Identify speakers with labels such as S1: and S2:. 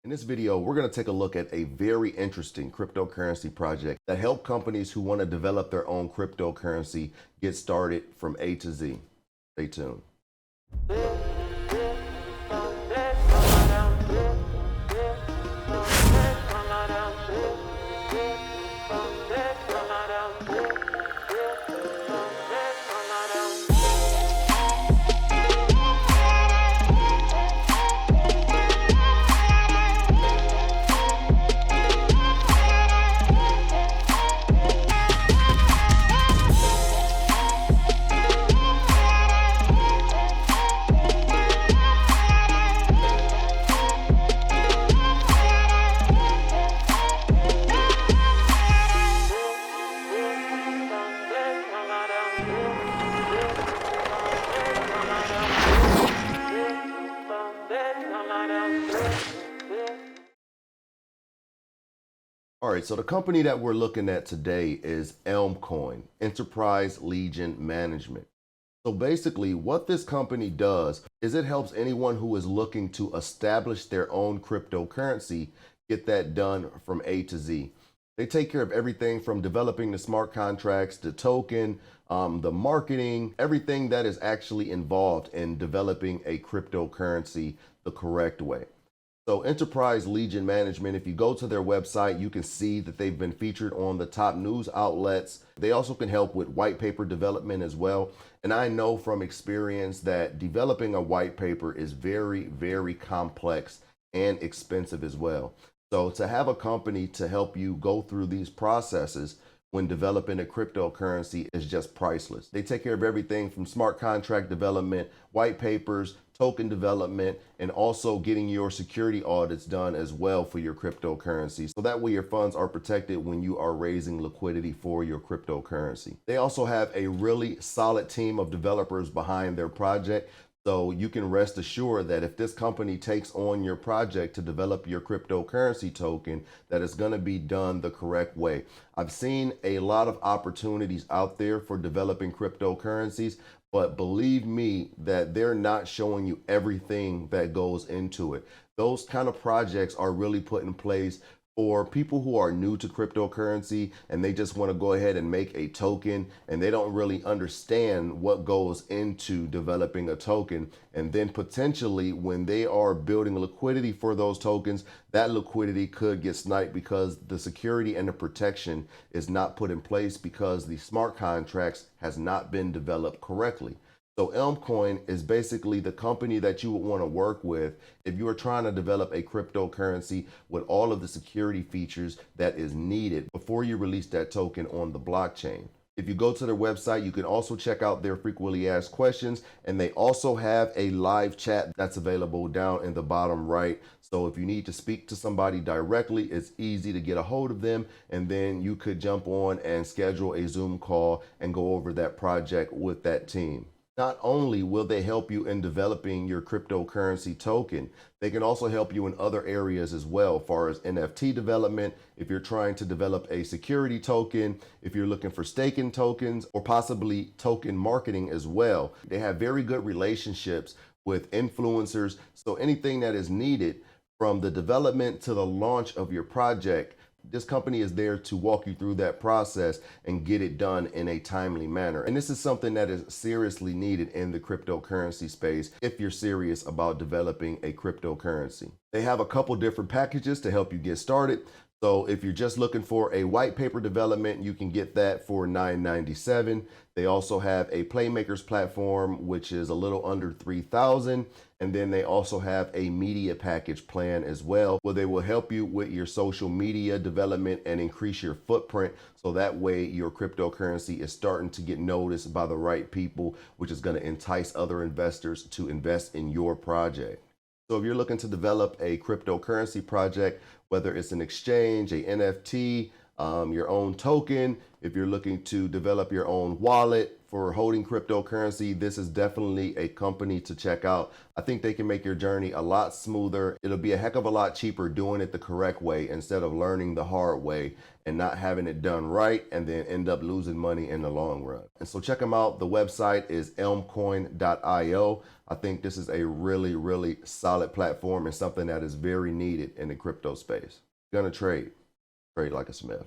S1: In this video, we're going to take a look at a very interesting cryptocurrency project that help companies who want to develop their own cryptocurrency get started from A to Z. Stay tuned. All right, so the company that we're looking at today is Elmcoin, Enterprise Legion Management. So basically, what this company does is it helps anyone who is looking to establish their own cryptocurrency get that done from A to Z. They take care of everything from developing the smart contracts, the token, the marketing, everything that is actually involved in developing a cryptocurrency the correct way. So Enterprise Legion Management, if you go to their website, you can see that they've been featured on the top news outlets. They also can help with white paper development as well. And I know from experience that developing a white paper is very, very complex and expensive as well. So to have a company to help you go through these processes when developing a cryptocurrency is just priceless. They take care of everything from smart contract development, white papers, token development, and also getting your security audits done as well for your cryptocurrency. So that way your funds are protected when you are raising liquidity for your cryptocurrency. They also have a really solid team of developers behind their project. So you can rest assured that if this company takes on your project to develop your cryptocurrency token, that it's going to be done the correct way. I've seen a lot of opportunities out there for developing cryptocurrencies, but believe me that they're not showing you everything that goes into it. Those kind of projects are really put in place for people who are new to cryptocurrency and they just want to go ahead and make a token and they don't really understand what goes into developing a token. And then potentially when they are building liquidity for those tokens, that liquidity could get sniped because the security and the protection is not put in place because the smart contracts has not been developed correctly. So Elmcoin is basically the company that you would want to work with if you are trying to develop a cryptocurrency with all of the security features that is needed before you release that token on the blockchain. If you go to their website, you can also check out their frequently asked questions, and they also have a live chat that's available down in the bottom right. So if you need to speak to somebody directly, it's easy to get a hold of them, and then you could jump on and schedule a Zoom call and go over that project with that team. Not only will they help you in developing your cryptocurrency token, they can also help you in other areas as well, as far as NFT development, if you're trying to develop a security token, if you're looking for staking tokens, or possibly token marketing as well. They have very good relationships with influencers, so anything that is needed from the development to the launch of your project, this company is there to walk you through that process and get it done in a timely manner. And this is something that is seriously needed in the cryptocurrency space if you're serious about developing a cryptocurrency. They have a couple different packages to help you get started. So if you're just looking for a white paper development, you can get that for $9.97. They also have a Playmakers platform, which is a little under $3,000. And then they also have a media package plan as well, where they will help you with your social media development and increase your footprint. So that way your cryptocurrency is starting to get noticed by the right people, which is going to entice other investors to invest in your project. So if you're looking to develop a cryptocurrency project, whether it's an exchange, a NFT, your own token, If you're looking to develop your own wallet for holding cryptocurrency, this is definitely a company to check out. I think they can make your journey a lot smoother. It'll be a heck of a lot cheaper doing it the correct way instead of learning the hard way and not having it done right and then end up losing money in the long run. And so check them out. The website is elmcoin.io. I think this is a really, really solid platform and something that is very needed in the crypto space. Gonna trade like a Smith.